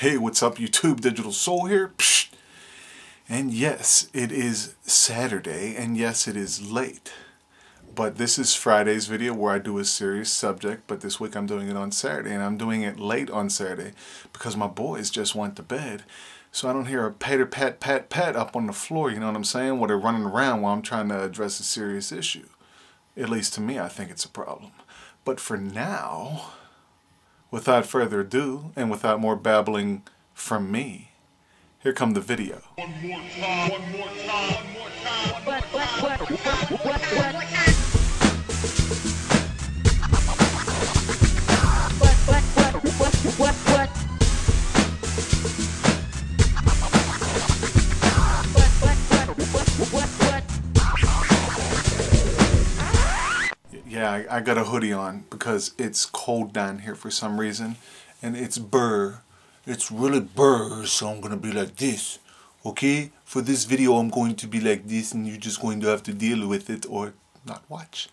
Hey, what's up YouTube? Digital Soul here. Psh. And yes, it is Saturday, and yes, it is late. But this is Friday's video where I do a serious subject, but this week I'm doing it on Saturday, and I'm doing it late on Saturday because my boys just went to bed. So I don't hear a patter pat pat pat up on the floor, you know what I'm saying, where they're running around while I'm trying to address a serious issue. At least to me, I think it's a problem. But for now, without further ado, and without more babbling from me, here come the video. One more time, one more time, one more time, one Yeah, I got a hoodie on because it's cold down here for some reason, and it's burr. It's really burr, so I'm gonna be like this, okay? For this video, I'm going to be like this, and you're just going to have to deal with it or not watch.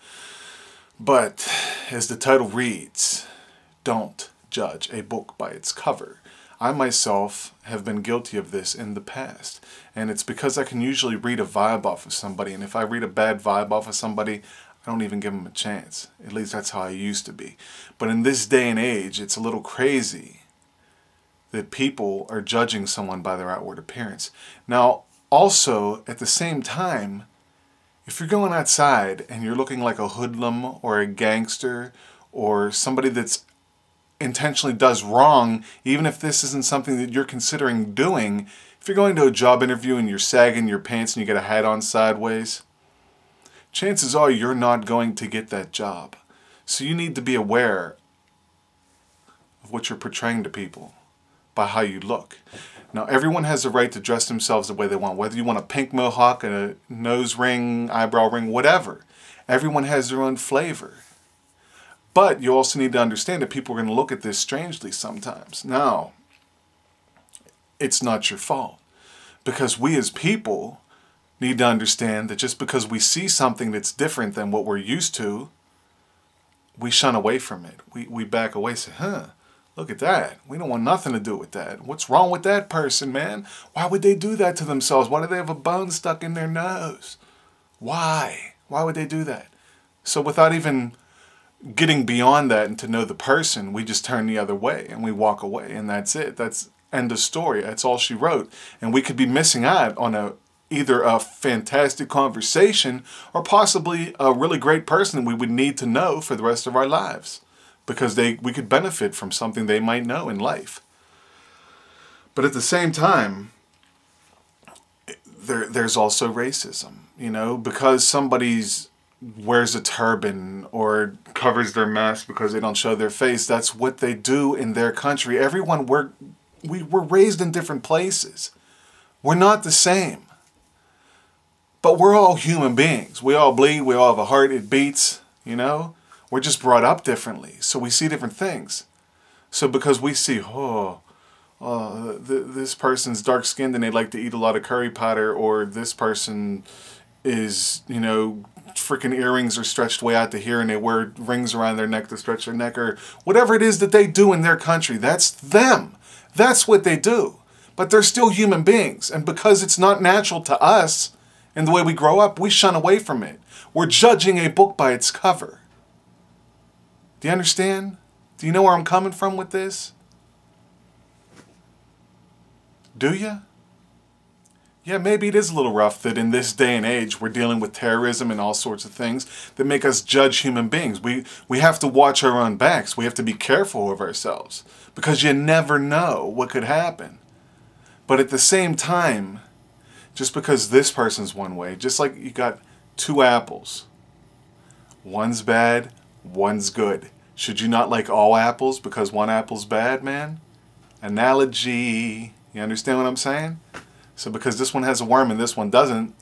But as the title reads, don't judge a book by its cover. I myself have been guilty of this in the past, and it's because I can usually read a vibe off of somebody, and if I read a bad vibe off of somebody, I don't even give them a chance. At least that's how I used to be. But in this day and age, it's a little crazy that people are judging someone by their outward appearance. Now, also, at the same time, if you're going outside and you're looking like a hoodlum or a gangster or somebody that's intentionally does wrong, even if this isn't something that you're considering doing, if you're going to a job interview and you're sagging your pants and you get a hat on sideways, chances are you're not going to get that job. So you need to be aware of what you're portraying to people by how you look. Now, everyone has the right to dress themselves the way they want, whether you want a pink mohawk, a nose ring, eyebrow ring, whatever. Everyone has their own flavor. But you also need to understand that people are going to look at this strangely sometimes. Now, it's not your fault, because we as people need to understand that just because we see something that's different than what we're used to, we shun away from it. We back away and say, look at that. We don't want nothing to do with that. What's wrong with that person, man? Why would they do that to themselves? Why do they have a bone stuck in their nose? Why? Why would they do that? So without even getting beyond that and to know the person, we just turn the other way and we walk away, and that's it. That's end of story. That's all she wrote. And we could be missing out on either a fantastic conversation or possibly a really great person we would need to know for the rest of our lives, because we could benefit from something they might know in life. But at the same time, there's also racism, you know, because somebody wears a turban or covers their mask because they don't show their face. That's what they do in their country. Everyone, we're raised in different places. We're not the same. But we're all human beings. We all bleed. We all have a heart. It beats, you know. We're just brought up differently. So we see different things. So because we see, this person's dark-skinned and they like to eat a lot of curry powder, or this person is, you know, freaking earrings are stretched way out to here and they wear rings around their neck to stretch their neck, or whatever it is that they do in their country. That's them. That's what they do. But they're still human beings. And because it's not natural to us, and the way we grow up, we shun away from it. We're judging a book by its cover. Do you understand? Do you know where I'm coming from with this? Do you? Yeah, maybe it is a little rough that in this day and age we're dealing with terrorism and all sorts of things that make us judge human beings. We have to watch our own backs. We have to be careful of ourselves, because you never know what could happen. But at the same time, just because this person's one way, just like you got two apples. One's bad, one's good. Should you not like all apples because one apple's bad, man? Analogy. You understand what I'm saying? So because this one has a worm and this one doesn't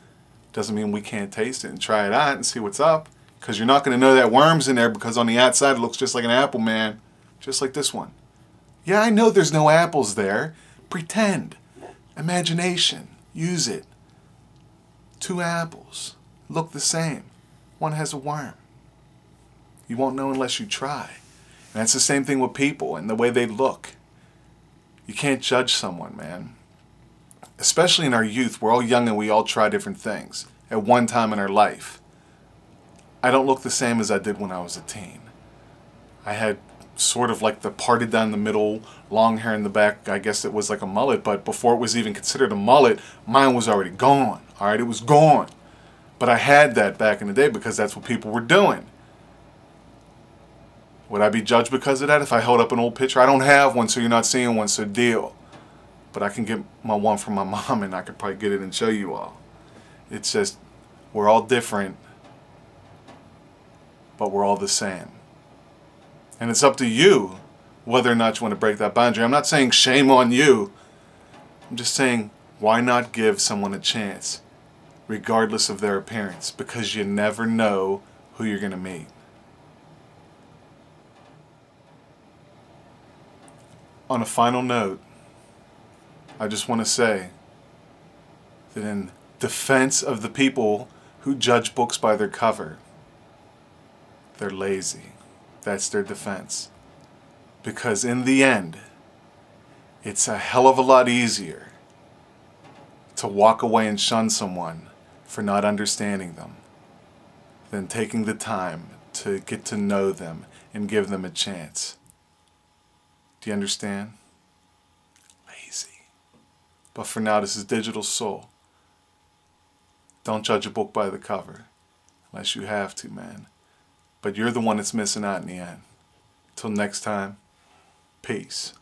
mean we can't taste it and try it out and see what's up. Because you're not going to know that worm's in there because on the outside it looks just like an apple, man. Just like this one. Yeah, I know there's no apples there. Pretend. Imagination. Use it. Two apples look the same. One has a worm. You won't know unless you try. And that's the same thing with people and the way they look. You can't judge someone, man. Especially in our youth, we're all young and we all try different things at one time in our life. I don't look the same as I did when I was a teen. I had sort of like the parted down the middle, long hair in the back. I guess it was like a mullet, but before it was even considered a mullet, mine was already gone. All right, it was gone. But I had that back in the day because that's what people were doing. Would I be judged because of that if I held up an old picture? I don't have one, so you're not seeing one, so deal. But I can get my one from my mom, and I could probably get it and show you all. It's just, we're all different, but we're all the same. And it's up to you whether or not you want to break that boundary. I'm not saying shame on you. I'm just saying, why not give someone a chance, regardless of their appearance? Because you never know who you're going to meet. On a final note, I just want to say that in defense of the people who judge books by their cover, they're lazy. That's their defense. Because in the end, it's a hell of a lot easier to walk away and shun someone for not understanding them than taking the time to get to know them and give them a chance. Do you understand? Lazy. But for now, this is Digital Soul. Don't judge a book by the cover. Unless you have to, man. But you're the one that's missing out in the end. Till next time, peace.